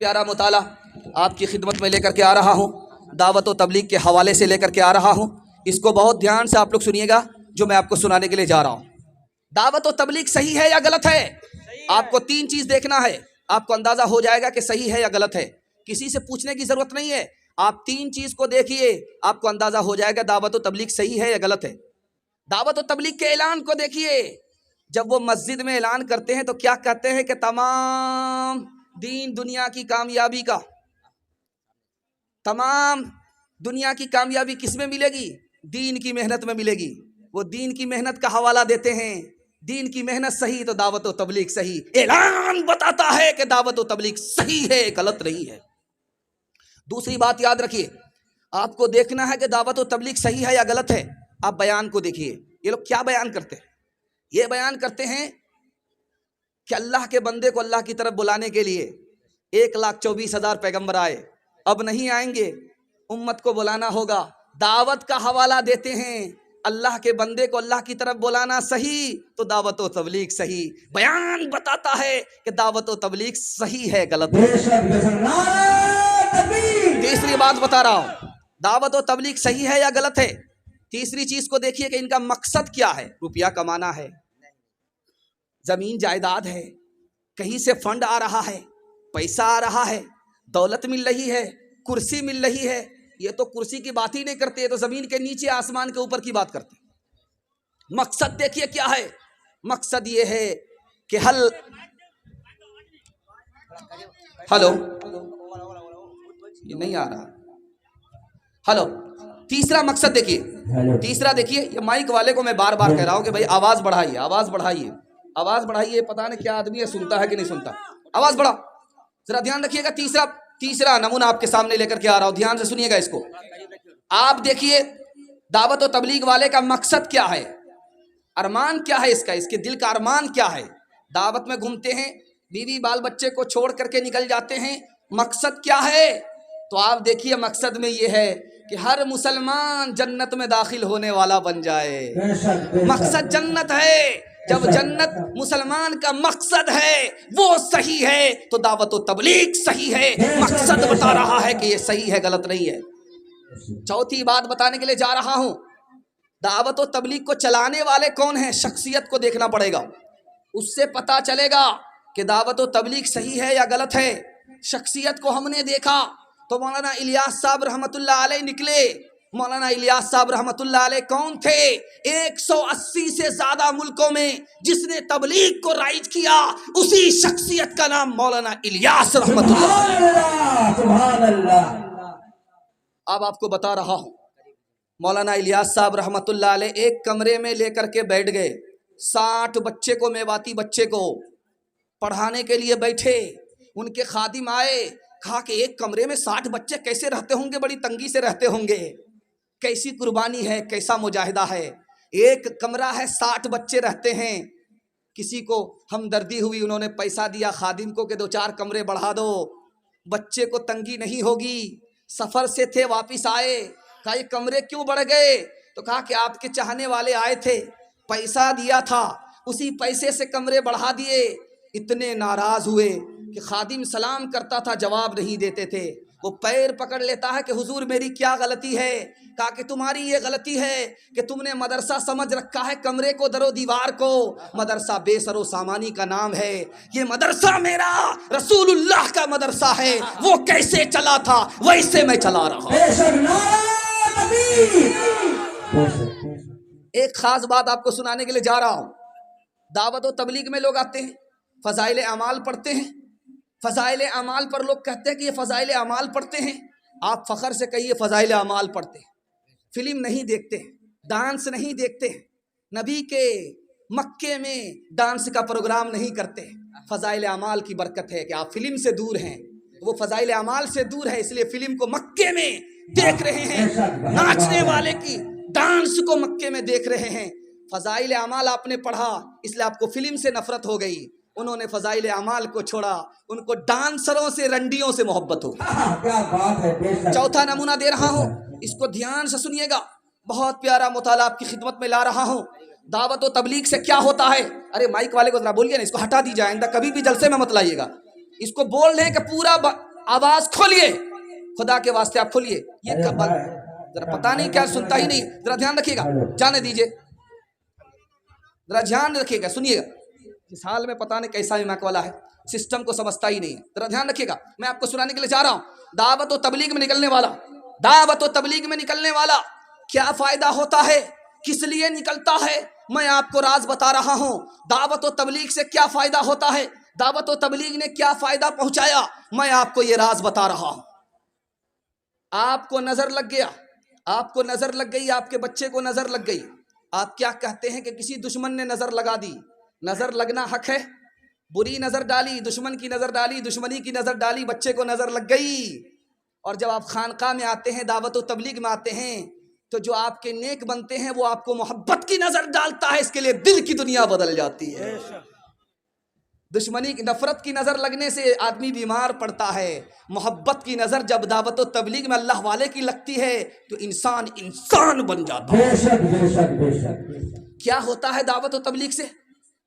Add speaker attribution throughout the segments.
Speaker 1: प्यारा मुताला आपकी खिदमत में लेकर के आ रहा हूँ। दावत व तबलीग के हवाले से लेकर के आ रहा हूँ। इसको बहुत ध्यान से आप लोग सुनिएगा जो मैं आपको सुनाने के लिए जा रहा हूँ। दावत व तबलीग सही है या गलत है? आपको तीन चीज़ देखना है, आपको अंदाज़ा हो जाएगा कि सही है या गलत है। किसी से पूछने की ज़रूरत नहीं है, आप तीन चीज़ को देखिए, आपको अंदाज़ा हो जाएगा दावत व तबलीग सही है या गलत है। दावत व तबलीग के ऐलान को देखिए, जब वो मस्जिद में ऐलान करते हैं तो क्या कहते हैं कि तमाम दीन दुनिया की कामयाबी का, तमाम दुनिया की कामयाबी किस में मिलेगी? दीन की मेहनत में मिलेगी। वो दीन की मेहनत का हवाला देते हैं, दीन की मेहनत सही तो दावत व तबलीग सही। ऐलान बताता है कि दावत व तबलीग सही है, गलत नहीं है। दूसरी बात याद रखिए, आपको देखना है कि दावत व तबलीग सही है या गलत है। आप बयान को देखिए, ये लोग क्या बयान करते हैं? ये बयान करते हैं कि अल्लाह के बंदे को अल्लाह की तरफ बुलाने के लिए 1,24,000 पैगंबर आए, अब नहीं आएंगे, उम्मत को बुलाना होगा। दावत का हवाला देते हैं, अल्लाह के बंदे को अल्लाह की तरफ बुलाना सही तो दावत व तबलीग सही। बयान बताता है कि दावत व तबलीग सही है, गलत है। तीसरी बात बता रहा हूं, दावत व तबलीग सही है या गलत है। तीसरी चीज को देखिए कि इनका मकसद क्या है। रुपया कमाना है, जमीन जायदाद है, कहीं से फंड आ रहा है, पैसा आ रहा है, दौलत मिल रही है, कुर्सी मिल रही है। ये तो कुर्सी की बात ही नहीं करते, ये तो जमीन के नीचे आसमान के ऊपर की बात करते। मकसद देखिए क्या है। मकसद ये है कि हेलो, ये नहीं आ रहा। हेलो, तीसरा मकसद देखिए, तीसरा देखिए, ये माइक वाले को मैं बार बार कह रहा हूं कि भाई आवाज बढ़ाइए, आवाज बढ़ाइए, आवाज बढ़ाइए। पता नहीं क्या आदमी है, सुनता है कि नहीं सुनता। आवाज बढ़ा, जरा ध्यान रखिएगा। तीसरा नमूना आपके सामने लेकर के आ रहा हूं, ध्यान से सुनिएगा इसको। आप देखिए दावत और तबलीग वाले का मकसद क्या है, अरमान क्या है इसका, इसके दिल का अरमान क्या है। दावत में घूमते हैं, बीवी बाल बच्चे को छोड़ करके निकल जाते हैं, मकसद क्या है? तो आप देखिए मकसद में ये है कि हर मुसलमान जन्नत में दाखिल होने वाला बन जाए। मकसद जन्नत है। जब जन्नत मुसलमान का मकसद है, वो सही है तो दावत व तबलीग सही है। मकसद बता रहा है कि ये सही है, गलत नहीं है। चौथी बात बताने के लिए जा रहा हूं, दावत व तबलीग को चलाने वाले कौन हैं, शख्सियत को देखना पड़ेगा। उससे पता चलेगा कि दावत व तबलीग सही है या गलत है। शख्सियत को हमने देखा तो मौलाना इलियास साहब रहमतुल्लाह अलैह निकले। मौलाना इलियास साहब रहमतुल्लाह अलैह कौन थे? 180 से ज्यादा मुल्कों में जिसने तबलीग को राइज किया, उसी शख्सियत का नाम मौलाना इलियास रहमतुल्लाह अलैह। अब आपको बता रहा हूं, मौलाना इलियास साहब रहमतुल्लाह अलैह एक कमरे में लेकर के बैठ गए। 60 बच्चे को, मेवाती बच्चे को पढ़ाने के लिए बैठे। उनके खादिम आए, कहा कि एक कमरे में 60 बच्चे कैसे रहते होंगे, बड़ी तंगी से रहते होंगे। कैसी कुर्बानी है, कैसा मुजाहिदा है। एक कमरा है, 60 बच्चे रहते हैं। किसी को हमदर्दी हुई, उन्होंने पैसा दिया खादिम को कि 2-4 कमरे बढ़ा दो, बच्चे को तंगी नहीं होगी। सफ़र से थे, वापस आए, कहा ये कमरे क्यों बढ़ गए? तो कहा कि आपके चाहने वाले आए थे, पैसा दिया था, उसी पैसे से कमरे बढ़ा दिए। इतने नाराज़ हुए कि खादिम सलाम करता था, जवाब नहीं देते थे। वो पैर पकड़ लेता है कि हुजूर मेरी क्या गलती है? कहा कि तुम्हारी ये गलती है कि तुमने मदरसा समझ रखा है कमरे को, दरो दीवार को। मदरसा बेसरो सामानी का नाम है। ये मदरसा मेरा रसूलुल्लाह का मदरसा है, वो कैसे चला था वैसे मैं चला रहा हूं। एक खास बात आपको सुनाने के लिए जा रहा हूं। दावत व तबलीग में लोग आते हैं, फ़ज़ाइल अमाल पढ़ते हैं। फ़ज़ाइल अमाल पर लोग कहते हैं कि ये फ़ज़ाइल अमाल पढ़ते हैं। आप फ़ख्र से कहिए फ़ज़ाइल अमाल पढ़ते हैं। फिल्म नहीं देखते, डांस नहीं देखते, नबी के मक्के में डांस का प्रोग्राम नहीं करते। फ़ज़ाइल अमाल की बरकत है कि आप फिल्म से दूर हैं, वो फ़ज़ाइल अमाल से दूर है, इसलिए फिल्म को मक्के में देख रहे हैं, नाचने वाले की डांस को मक्के में देख रहे हैं। फ़ज़ाइल अमाल आपने पढ़ा, इसलिए आपको फिल्म से नफरत हो गई। उन्होंने फ़ज़ाइल अमाल को छोड़ा, उनको डांसरों से, रंडियों से मोहब्बत हो गई। चौथा नमूना दे रहा हूँ, इसको ध्यान से सुनिएगा। बहुत प्यारा मुताला आपकी खिदमत में ला रहा हूँ। दावत व तबलीग से क्या होता है? अरे माइक वाले को जरा बोलिए ना, इसको हटा दीजिए, आइंदा कभी भी जलसे में मत लाइएगा। इसको बोल रहे हैं कि पूरा आवाज खोलिए, खुदा के वास्ते आप खोलिए। ये जरा पता नहीं क्या सुनता ही नहीं, जरा ध्यान रखिएगा, जाने दीजिए, जरा ध्यान रखिएगा, सुनिएगा। इस हाल में पता नहीं कैसा दिमाग वाला है, सिस्टम को समझता ही नहीं है। जरा ध्यान रखिएगा, मैं आपको सुनाने के लिए जा रहा हूं। दावत और तबलीग में निकलने वाला, दावत और तबलीग में निकलने वाला क्या फायदा होता है, किस लिए निकलता है, मैं आपको राज बता रहा हूं। दावत और तबलीग से क्या फायदा होता है, दावत और तबलीग ने क्या फायदा पहुंचाया, मैं आपको ये राज बता रहा हूं। आपको नजर लग गया, आपको नजर लग गई, आपके बच्चे को नजर लग गई, आप क्या कहते हैं कि किसी दुश्मन ने नजर लगा दी। नजर लगना हक है, बुरी नजर डाली, दुश्मन की नजर डाली, दुश्मनी की नजर डाली, बच्चे को नजर लग गई। और जब आप खानका में आते हैं, दावत और तबलीग में आते हैं, तो जो आपके नेक बनते हैं वो आपको मोहब्बत की नजर डालता है, इसके लिए दिल की दुनिया बदल जाती है। दुश्मनी की नफरत की नजर लगने से आदमी बीमार पड़ता है। मोहब्बत की नजर जब दावत और तबलीग में अल्लाह वाले की लगती है तो इंसान इंसान बन जाता है। क्या होता है दावत और तबलीग से,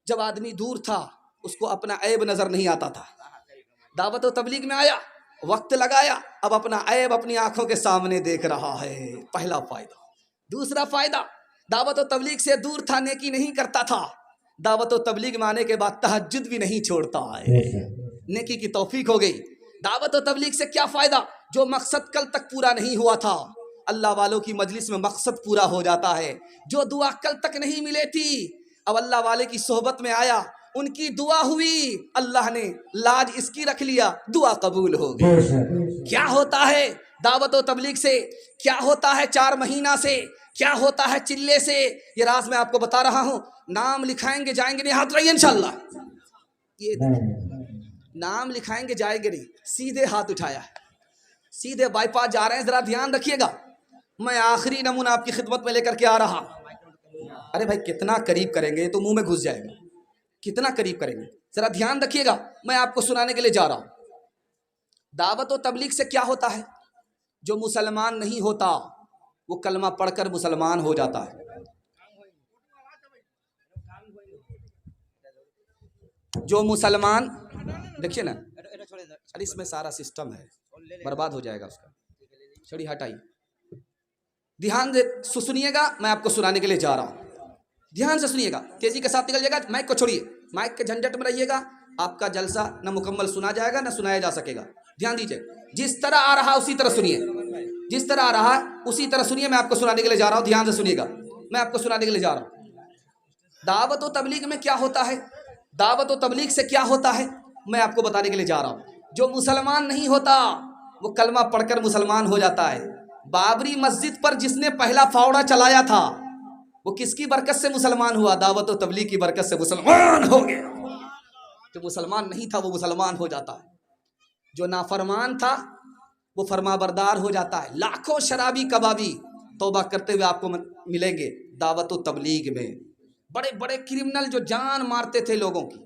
Speaker 1: जब आदमी दूर था उसको अपना ऐब नजर नहीं आता था, दावत और तबलीग में आया, वक्त लगाया, अब अपना ऐब अपनी आंखों के सामने देख रहा है। पहला फायदा। दूसरा फायदा, दावत और तबलीग से दूर था, नेकी नहीं करता था, दावत और तबलीग में आने के बाद तहज्जुद भी नहीं छोड़ता है, नेकी की तौफीक हो गई। दावत और तबलीग से क्या फायदा, जो मकसद कल तक पूरा नहीं हुआ था, अल्लाह वालों की मजलिस में मकसद पूरा हो जाता है। जो दुआ कल तक नहीं मिले थी, अब अल्लाह वाले की सोहबत में आया, उनकी दुआ हुई, अल्लाह ने लाज इसकी रख लिया, दुआ कबूल हो गई। क्या होता है दावत और तबलीग से, क्या होता है 4 महीना से, क्या होता है चिल्ले से, ये राज मैं आपको बता रहा हूं। नाम लिखाएंगे जाएंगे नहीं, हाथ रहिए इंशाल्लाह, ये नाम लिखाएंगे जाएंगे नहीं, सीधे हाथ उठाया है, सीधे बाईपास जा रहे हैं, जरा ध्यान रखिएगा। मैं आखिरी नमूना आपकी खिदमत में लेकर के आ रहा। अरे भाई कितना करीब करेंगे, ये तो मुंह में घुस जाएगा, कितना करीब करेंगे, जरा ध्यान रखिएगा, मैं आपको सुनाने के लिए जा रहा हूं। दावत और तबलीग से क्या होता है, जो मुसलमान नहीं होता वो कलमा पढ़कर मुसलमान हो जाता है। जो मुसलमान, देखिए ना, अरे इसमें सारा सिस्टम है, बर्बाद हो जाएगा उसका, छड़ी हटाई। ध्यान से सुनिएगा, मैं आपको सुनाने के लिए जा रहा हूं, ध्यान से सुनिएगा, तेजी के साथ निकल जाएगा, माइक को छोड़िए, माइक के झंझट में रहिएगा, आपका जलसा न मुकम्मल सुना जाएगा न सुनाया जा सकेगा। ध्यान दीजिए, जिस तरह आ रहा उसी तरह सुनिए, जिस तरह आ रहा उसी तरह सुनिए, मैं आपको सुनाने के लिए जा रहा हूं, ध्यान से सुनिएगा, मैं आपको सुनाने के लिए जा रहा हूं। दावत और तबलीग में क्या होता है, दावत और तबलीग से क्या होता है, मैं आपको बताने के लिए जा रहा हूं। जो मुसलमान नहीं होता वो कलमा पढ़कर मुसलमान हो जाता है। बाबरी मस्जिद पर जिसने पहला फावड़ा चलाया था वो किसकी बरकत से मुसलमान हुआ, दावत और तबलीग की बरकत से मुसलमान हो गया। जो मुसलमान नहीं था वो मुसलमान हो जाता है, जो नाफरमान था वो फरमाबरदार हो जाता है। लाखों शराबी कबाबी तौबा करते हुए आपको मिलेंगे दावत और तबलीग में। बड़े बड़े क्रिमिनल जो जान मारते थे, लोगों की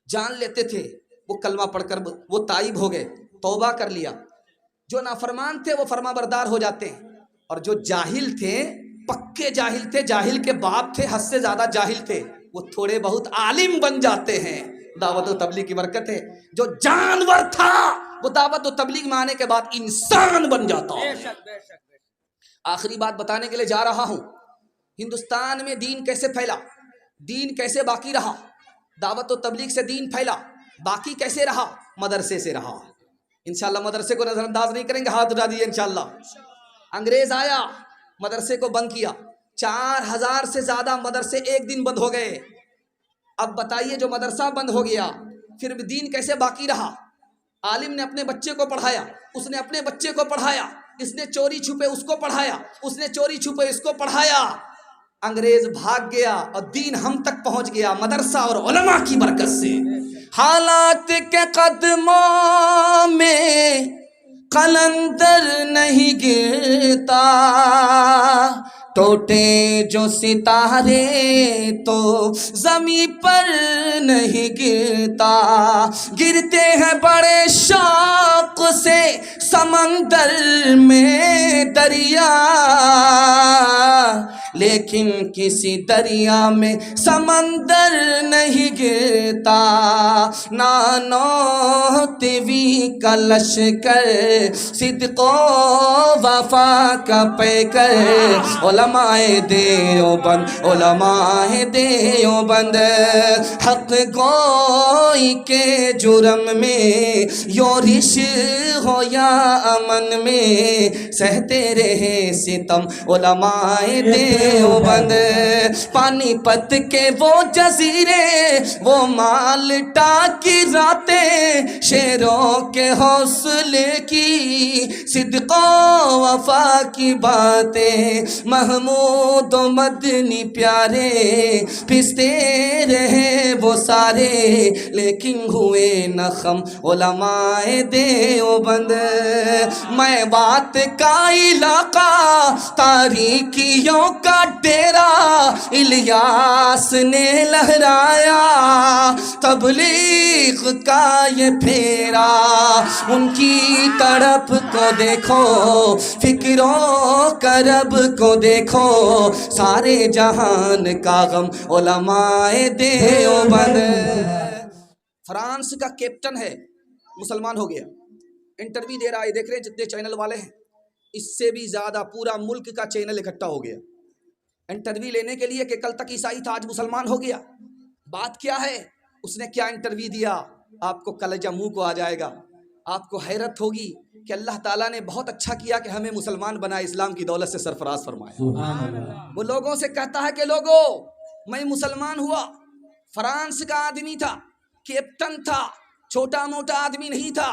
Speaker 1: जान लेते थे, वो कलमा पढ़कर वो ताइब हो गए, तौबा कर लिया। जो नाफरमान थे वो फरमाबरदार हो जाते हैं, और जो जाहिल थे, पक्के जाहिल थे, जाहिल के बाप थे, हद से ज्यादा जाहिल थे, वो थोड़े बहुत आलिम बन जाते हैं। दावत और तबलीग की बरकत है। जो जानवर था वो दावत और तबलीग में आने के बाद इंसान बन जाता है। आखिरी बात बताने के लिए जा रहा हूं, हिंदुस्तान में दीन कैसे फैला, दीन कैसे बाकी रहा, दावत और तबलीग से दीन फैला, बाकी कैसे रहा, मदरसे से रहा। इंशाल्लाह मदरसे को नजरअंदाज नहीं करेंगे, हाथ उठा दिए इंशाल्लाह। अंग्रेज आया, मदरसे को बंद किया, 4000 से ज्यादा मदरसे एक दिन बंद हो गए। अब बताइए, जो मदरसा बंद हो गया फिर भी दीन कैसे बाकी रहा। आलिम ने अपने बच्चे को पढ़ाया, उसने अपने बच्चे को पढ़ाया, इसने चोरी छुपे उसको पढ़ाया, उसने चोरी छुपे इसको पढ़ाया। अंग्रेज भाग गया और दीन हम तक पहुंच गया मदरसा और उलमा की बरकत से। हालात के कदमों में कलंदर नहीं गिरता, टूटे जो सितारे तो जमीन पर नहीं गिरता, गिरते हैं बड़े शौक से समंदर में दरिया, लेकिन किसी दरिया में समंदर नहीं गिरता। नानो तेवी का लश्कर सिद्को वफा का पैकर। उलमाए देओबंद, उलमाए देओबंद, हक गोई के जुर्म में योरिश हो या अमन में सहते रहे सितम उलमाए देओबंद। पानीपत के वो जजीरे, वो माल्टा की रातें, शेरों के हौसले की सिद्को वफा की बातें। महमूद व मदनी प्यारे पिसते रहे वो सारे, लेकिन हुए न खम उलमाए देओबंद। मैं बात का इलाका तारीकियों का डेरा, इलियास ने लहराया तबलीग का ये फेरा। उनकी तड़प को देखो, फिक्रों करब को देखो, सारे जहान का गम उलमाए देओबंद। फ्रांस का कैप्टन है, मुसलमान हो गया, इंटरव्यू दे रहा है, देख रहे हैं जितने चैनल वाले हैं, इससे भी ज्यादा पूरा मुल्क का चैनल इकट्ठा हो गया इंटरव्यू लेने के लिए कि कल तक ईसाई था आज मुसलमान हो गया। बात क्या है, उसने क्या इंटरव्यू दिया, आपको कलेजा मुंह को आ जाएगा। आपको हैरत होगी कि अल्लाह ताला ने बहुत अच्छा किया कि हमें मुसलमान बनाए, इस्लाम की दौलत से सरफराज फरमाया। वो लोगों से कहता है कि लोगों मैं मुसलमान हुआ। फ्रांस का आदमी था, कैप्टन था, छोटा मोटा आदमी नहीं था।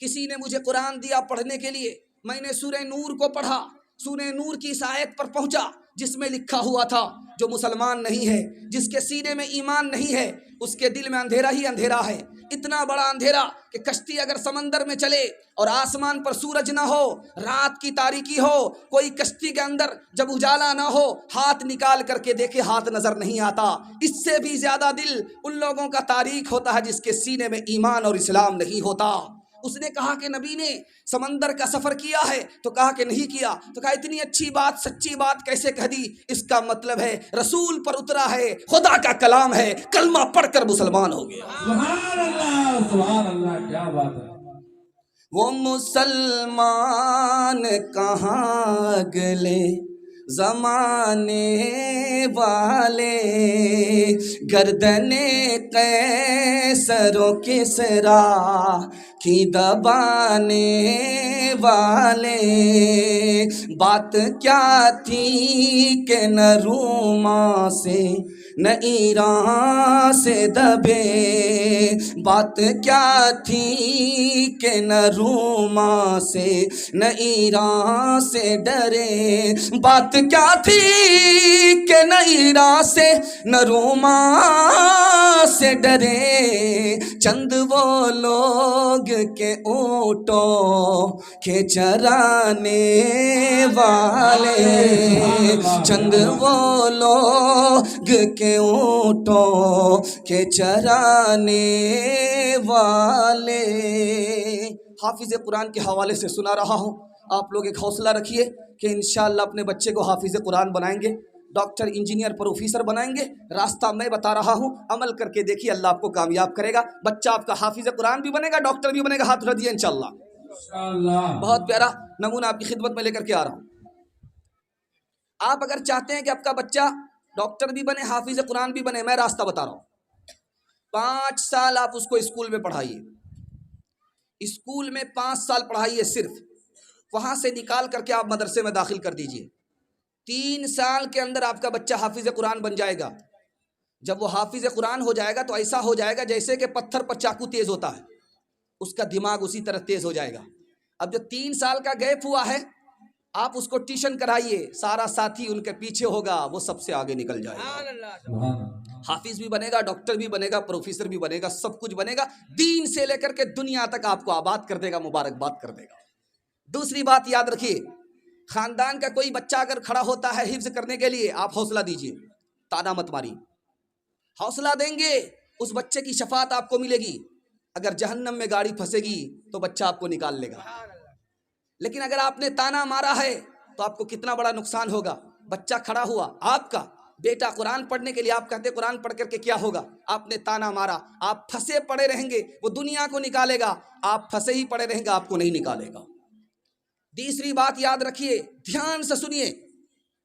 Speaker 1: किसी ने मुझे कुरान दिया पढ़ने के लिए, मैंने सूरह नूर को पढ़ा। सूरह नूर की इस आयत पर पहुंचा जिसमें लिखा हुआ था जो मुसलमान नहीं है, जिसके सीने में ईमान नहीं है, उसके दिल में अंधेरा ही अंधेरा है। इतना बड़ा अंधेरा कि कश्ती अगर समंदर में चले और आसमान पर सूरज ना हो, रात की तारीकी हो, कोई कश्ती के अंदर जब उजाला ना हो, हाथ निकाल करके देखे हाथ नजर नहीं आता। इससे भी ज्यादा दिल उन लोगों का तारीक होता है जिसके सीने में ईमान और इस्लाम नहीं होता। उसने कहा कि नबी ने समंदर का सफर किया है, तो कहा कि नहीं किया। तो कहा इतनी अच्छी बात, सच्ची बात कैसे कह दी? इसका मतलब है रसूल पर उतरा है, खुदा का कलाम है, कलमा पढ़कर मुसलमान हो गया।
Speaker 2: सुभान अल्लाह, सुभान अल्लाह, क्या बात है।
Speaker 1: वो मुसलमान कहाँ गले जमाने वाले, गर्दने कैसरों के सरा की दबाने वाले। बात क्या थी कि न रूमा से न ईरान से दबे, बात क्या थी कि न रूमा से न ईरान से डरे, बात क्या थी कि न ईरान से न रोमा से डरे। चंद वो लोग के ऊँटों के चराने वाले, चंद वो लोग के ऊँटों के चराने वाले। हाफिज कुरान के हवाले से सुना रहा हूँ, आप लोग एक हौसला रखिए कि इंशाअल्लाह अपने बच्चे को हाफिज कुरान बनाएंगे, डॉक्टर, इंजीनियर, प्रोफेसर बनाएंगे। रास्ता मैं बता रहा हूँ, अमल करके देखिए, अल्लाह आपको कामयाब करेगा। बच्चा आपका हाफिज कुरान भी बनेगा, डॉक्टर भी बनेगा। हाथ उठा दिए इंशाअल्लाह। बहुत प्यारा नमूना आपकी खिदमत में लेकर के आ रहा हूँ। आप अगर चाहते हैं कि आपका बच्चा डॉक्टर भी बने, हाफिज कुरान भी बने, मैं रास्ता बता रहा हूँ। 5 साल आप उसको स्कूल में पढ़ाइए, स्कूल में 5 साल पढ़ाइए सिर्फ, वहां से निकाल करके आप मदरसे में दाखिल कर दीजिए। 3 साल के अंदर आपका बच्चा हाफिज कुरान बन जाएगा। जब वो हाफिज कुरान हो जाएगा तो ऐसा हो जाएगा जैसे कि पत्थर पर चाकू तेज होता है, उसका दिमाग उसी तरह तेज हो जाएगा। अब जो 3 साल का गैप हुआ है, आप उसको ट्यूशन कराइए, सारा साथी उनके पीछे होगा, वो सबसे आगे निकल जाएगा। हाफिज भी बनेगा, डॉक्टर भी बनेगा, प्रोफेसर भी बनेगा, सब कुछ बनेगा। दीन से लेकर के दुनिया तक आपको आबाद कर देगा, मुबारकबाद कर देगा। दूसरी बात याद रखिए, खानदान का कोई बच्चा अगर खड़ा होता है हिफ्ज करने के लिए, आप हौसला दीजिए, ताना मत मारिए। हौसला देंगे, उस बच्चे की शफात आपको मिलेगी। अगर जहन्नम में गाड़ी फंसेगी तो बच्चा आपको निकाल लेगा। लेकिन अगर आपने ताना मारा है तो आपको कितना बड़ा नुकसान होगा। बच्चा खड़ा हुआ, आपका बेटा कुरान पढ़ने के लिए, आप कहते कुरान पढ़ करके क्या होगा, आपने ताना मारा, आप फंसे पड़े रहेंगे, वो दुनिया को निकालेगा, आप फंसे ही पड़े रहेंगे, आपको नहीं निकालेगा। तीसरी बात याद रखिए, ध्यान से सुनिए।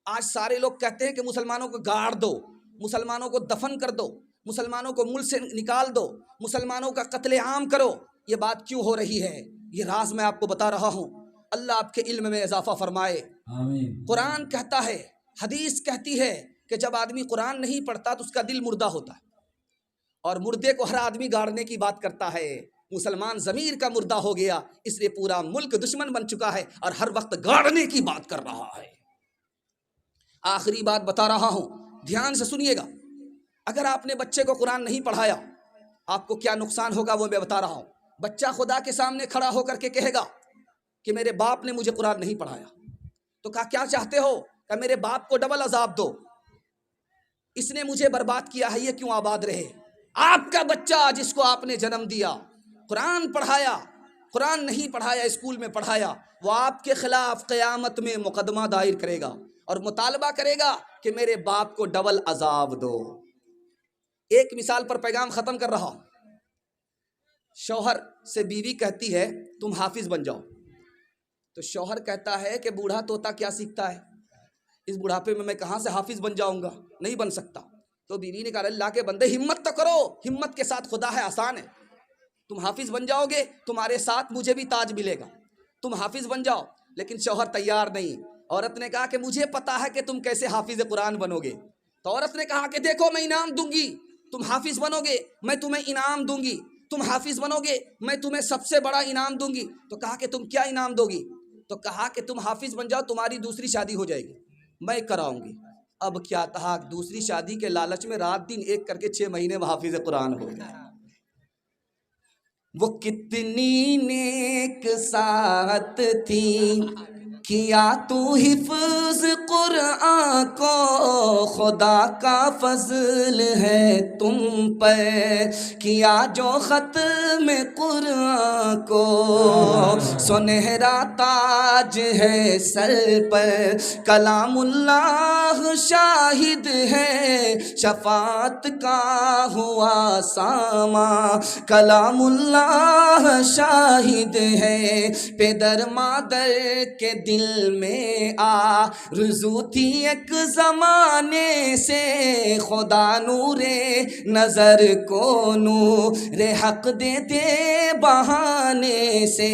Speaker 1: आज सारे लोग कहते हैं कि मुसलमानों को गाड़ दो, मुसलमानों को दफन कर दो, मुसलमानों को मुल्क से निकाल दो, मुसलमानों का कत्लेआम करो। ये बात क्यों हो रही है, ये राज मैं आपको बता रहा हूँ। अल्लाह आपके इल्म में इजाफा फरमाए।
Speaker 2: आमीन।
Speaker 1: कुरान कहता है, हदीस कहती है कि जब आदमी कुरान नहीं पढ़ता तो उसका दिल मुर्दा होता है, और मुर्दे को हर आदमी गाड़ने की बात करता है। मुसलमान ज़मीर का मुर्दा हो गया, इसलिए पूरा मुल्क दुश्मन बन चुका है और हर वक्त गाड़ने की बात कर रहा है। आखिरी बात बता रहा हूं, ध्यान से सुनिएगा। अगर आपने बच्चे को कुरान नहीं पढ़ाया, आपको क्या नुकसान होगा वो मैं बता रहा हूं। बच्चा खुदा के सामने खड़ा होकर के कहेगा कि मेरे बाप ने मुझे कुरान नहीं पढ़ाया। तो कहा क्या चाहते हो, कि मेरे बाप को डबल अजाब दो, इसने मुझे बर्बाद किया है, ये क्यों आबाद रहे। आपका बच्चा जिसको आपने जन्म दिया, कुरान पढ़ाया, कुरान नहीं पढ़ाया, स्कूल में पढ़ाया, वो आपके खिलाफ क़यामत में मुकदमा दायर करेगा और मुतालबा करेगा कि मेरे बाप को डबल अजाब दो। एक मिसाल पर पैगाम ख़त्म कर रहा हूँ। शौहर से बीवी कहती है तुम हाफिज बन जाओ, तो शौहर कहता है कि बूढ़ा तोता क्या सीखता है, इस बुढ़ापे में मैं कहाँ से हाफिज बन जाऊंगा, नहीं बन सकता। तो बीवी ने कहा अल्लाह के बंदे हिम्मत तो करो, हिम्मत के साथ खुदा है, आसान है, तुम हाफिज बन जाओगे, तुम्हारे साथ मुझे भी ताज मिलेगा, तुम हाफिज बन जाओ। लेकिन शौहर तैयार नहीं। औरत ने कहा कि मुझे पता है कि तुम कैसे हाफिज कुरान बनोगे। तो औरत ने कहा कि देखो मैं इनाम दूंगी, तुम हाफिज बनोगे मैं तुम्हें इनाम दूंगी, तुम हाफिज बनोगे मैं तुम्हें सबसे बड़ा इनाम दूंगी। तो कहा कि तुम क्या इनाम दोगी, तो कहा कि तुम हाफिज बन जाओ, तुम्हारी दूसरी शादी हो जाएगी, मैं कराऊंगी। अब क्या था, दूसरी शादी के लालच में रात दिन एक करके 6 महीने में हाफिज कुरान हो गए। वो कितनी नेक साथ थी, किया तू हिफ्ज कुरान को, खुदा का फजल है तुम पर, किया जो खत्म कुरान को, सुनहरा ताज है सर पर, कलामुल्लाह शाहिद है, शफात का हुआ सामा, कलामुल्लाह शाहिद है, पेदर मादर के दिल में आरज़ू थी एक ज़माने से, खुदा नूरे नज़र को नूरे हक दे दे बहाने से,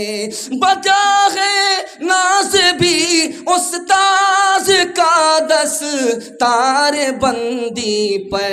Speaker 1: बचा है नाज भी उस्ताद का दस तारे बंदी पर,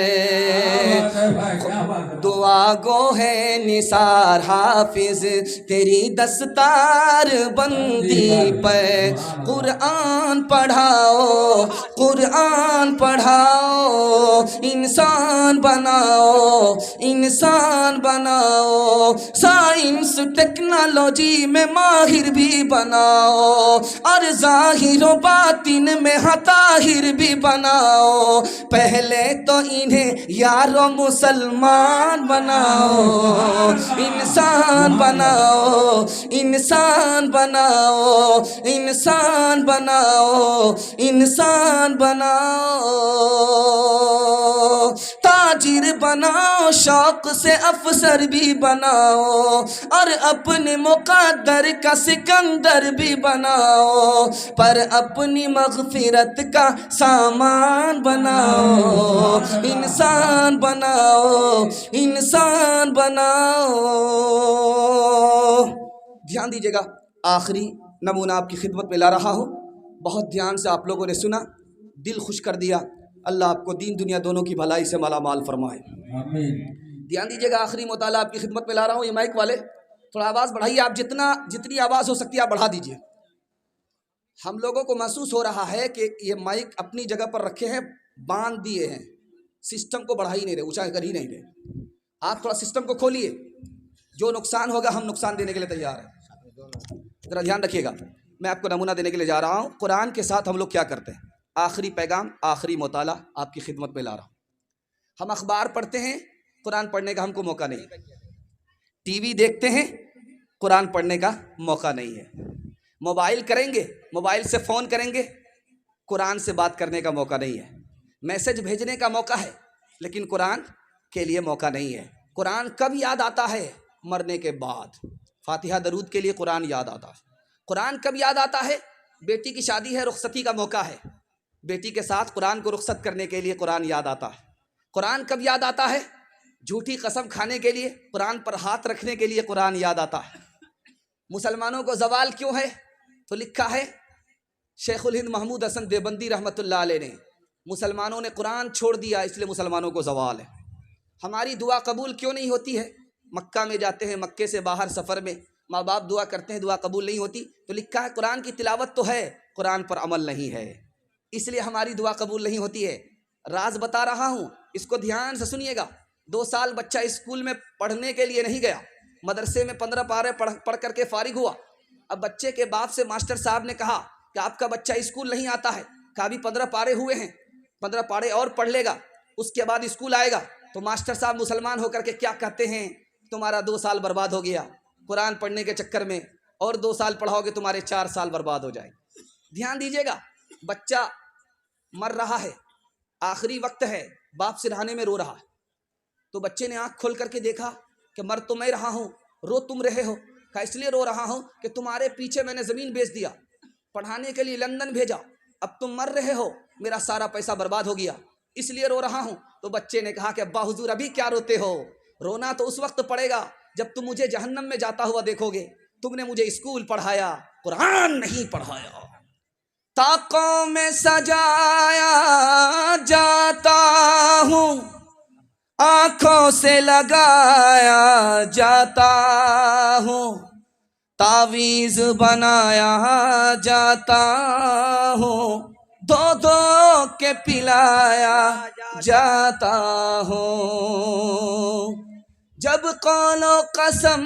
Speaker 1: दुआ गो है निसार हाफिज तेरी दस्तार बंदी पर, कुरान पढ़ाओ, कुरान पढ़ाओ, इंसान बनाओ, इंसान बनाओ, साइंस टेक्नोलॉजी में माहिर भी बनाओ, और जाहिर व बातिन में हताहिर भी बनाओ। पहले तो इन्हें यारो मुसलमान बनाओ, इंसान बनाओ, इंसान बनाओ, इंसान बनाओ, इंसान बनाओ, ताजिर बनाओ, शौक से अफसर भी बनाओ, और अपने मुक़द्दर का सिकंदर भी बनाओ, पर अपनी मग़फ़िरत का सामान बनाओ, इंसान बनाओ, इंसान बनाओ। ध्यान दीजिएगा, आखिरी नमूना आपकी खिदमत में ला रहा हूँ। बहुत ध्यान से आप लोगों ने सुना, दिल खुश कर दिया। अल्लाह आपको दीन दुनिया दोनों की भलाई से माला माल फरमाए।
Speaker 2: आमीन।
Speaker 1: ध्यान दीजिएगा, आखिरी मुताला आपकी खिदमत में ला रहा हूँ। ये माइक वाले थोड़ा आवाज़ बढ़ाइए, आप जितनी आवाज़ हो सकती है आप बढ़ा दीजिए। हम लोगों को महसूस हो रहा है कि ये माइक अपनी जगह पर रखे हैं, बांध दिए हैं, सिस्टम को बढ़ा ही नहीं रहे, ऊँचा कर ही नहीं रहे। आप थोड़ा सिस्टम को खोलिए, जो नुकसान होगा हम नुकसान देने के लिए तैयार हैं। ज़रा ध्यान रखिएगा, मैं आपको नमूना देने के लिए जा रहा हूँ। कुरान के साथ हम लोग क्या करते हैं, आखिरी पैगाम, आखिरी मुताला आपकी खिदमत में ला रहा हूँ। हम अखबार पढ़ते हैं, कुरान पढ़ने का हमको मौका नहीं है। टीवी देखते हैं, कुरान पढ़ने का मौका नहीं है। मोबाइल करेंगे, मोबाइल से फ़ोन करेंगे, कुरान से बात करने का मौका नहीं है। मैसेज भेजने का मौका है, लेकिन कुरान के लिए मौका नहीं है। कुरान कब याद आता है? मरने के बाद। फातिहा दरूद के लिए कुरान याद आता है। कुरान कब याद आता है? बेटी की शादी है, रुखसती का मौका है, बेटी के साथ कुरान को रुखसत करने के लिए कुरान याद आता है। कुरान कब याद आता है? झूठी कसम खाने के लिए, कुरान पर हाथ रखने के लिए कुरान याद आता है। मुसलमानों को जवाल क्यों है? तो लिखा है शेखुल हिंद महमूद हसन देवबंदी रहमतुल्लाह अलैह ने, मुसलमानों ने कुरान छोड़ दिया इसलिए मुसलमानों को जवाल है। हमारी दुआ कबूल क्यों नहीं होती है? मक्का में जाते हैं, मक्के से बाहर सफ़र में माँ बाप दुआ करते हैं, दुआ कबूल नहीं होती। तो लिखा है कुरान की तिलावत तो है, कुरान पर अमल नहीं है, इसलिए हमारी दुआ कबूल नहीं होती है। राज बता रहा हूँ, इसको ध्यान से सुनिएगा। 2 साल बच्चा स्कूल में पढ़ने के लिए नहीं गया, मदरसे में 15 पारे पढ़ करके फारिग हुआ। अब बच्चे के बाप से मास्टर साहब ने कहा कि आपका बच्चा स्कूल नहीं आता है। कहा अभी 15 पारे हुए हैं, 15 पारे और पढ़ लेगा, उसके बाद स्कूल आएगा। तो मास्टर साहब मुसलमान होकर के क्या कहते हैं? तुम्हारा 2 साल बर्बाद हो गया कुरान पढ़ने के चक्कर में, और 2 साल पढ़ाओगे तुम्हारे 4 साल बर्बाद हो जाए। ध्यान दीजिएगा, बच्चा मर रहा है, आखिरी वक्त है, बाप सिरहाने में रो रहा है। तो बच्चे ने आँख खोल करके देखा कि मर तो मैं रहा हूँ, रो तुम रहे हो। कहा इसलिए रो रहा हूँ कि तुम्हारे पीछे मैंने ज़मीन बेच दिया, पढ़ाने के लिए लंदन भेजा, अब तुम मर रहे हो, मेरा सारा पैसा बर्बाद हो गया, इसलिए रो रहा हूँ। तो बच्चे ने कहा कि अब्बा हुजूर अभी क्या रोते हो? रोना तो उस वक्त पड़ेगा जब तुम मुझे जहन्नम में जाता हुआ देखोगे। तुमने मुझे स्कूल पढ़ाया, कुरान नहीं पढ़ाया। ताकों में सजाया जाता हूँ, आँखों से लगाया जाता हूँ, तावीज़ बनाया जाता हूँ, दो दो के पिलाया जाता हूँ। जब कौलो कसम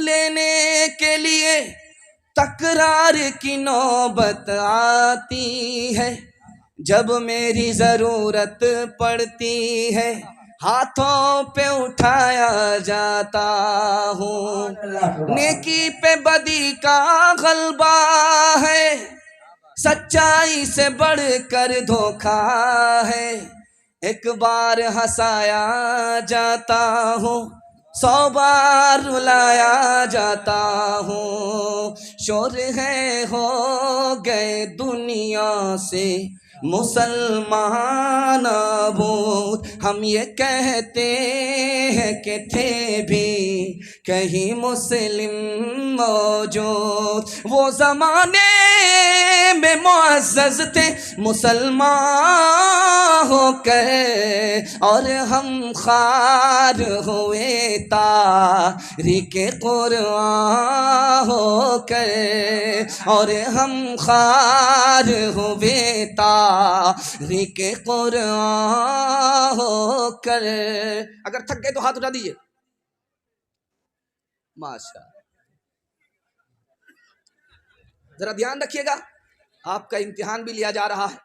Speaker 1: लेने के लिए तकरार की नौबत आती है, जब मेरी ज़रूरत पड़ती है हाथों पे उठाया जाता हूँ। नेकी पे बदी का गलबा है, सच्चाई से बढ़कर धोखा है। एक बार हंसाया जाता हूँ, 100 बार रुलाया जाता हूँ। शोर है हो गए दुनिया से मुसलमान अबूद, हम ये कहते हैं कि थे भी कहीं मुस्लिम मौजूद। वो ज़माने में मुअज़्ज़ज़ थे मुसलमान होकर, और हम ख़ार हुए तारीक़े क़ुरआन होकर, और हम ख़ार हुए तारीक़े क़ुरआन होकर। अगर थक गए तो हाथ उठा दीजिए। माशा, जरा ध्यान रखिएगा, आपका इम्तिहान भी लिया जा रहा है।